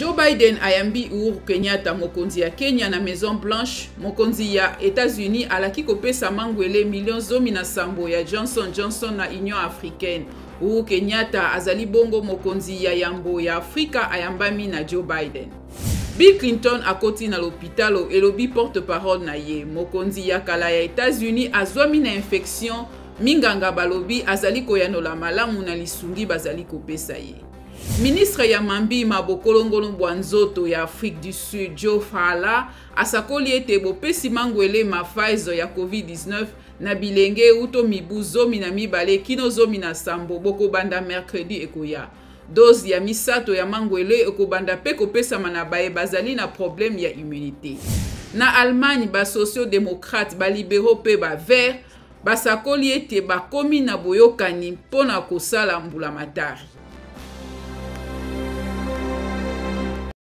Joe Biden ayambi Uhuru Kenyatta mokonzi ya Kenya na Maison Blanche, mokonzi ya États-Unis alaki kopesa mangwele million zomi na sambo ya Johnson na Union Africaine. Uhuru Kenyatta azali bongo mokonzi ya yambo ya Afrika ayambami na Joe Biden. Bill Clinton akoti na l'hôpital elobi porte-parole na ye. Mokonzi ya kala ya États-Unis azwami na infection, minganga balobi azali koyanola malamu na lisungi bazali kopesa ye. Ministre ya mambi mabokolongolo bwanzoto ya Afrique du Sud Joe Fala asakoli ete bopesi mangwele mafaizo ya COVID-19 na bilenge uto mibu zomi na mibale kino zomi na sambo boko banda mercredi ekoya. Dozi ya misato ya mangwele ekobanda pe kopesama na baye bazali na problème ya immunité. Na Allemagne ba socio-démocrate ba libéraux pe ba vert basakoli ete bakomi na boyokani mpona kosala mbula matari.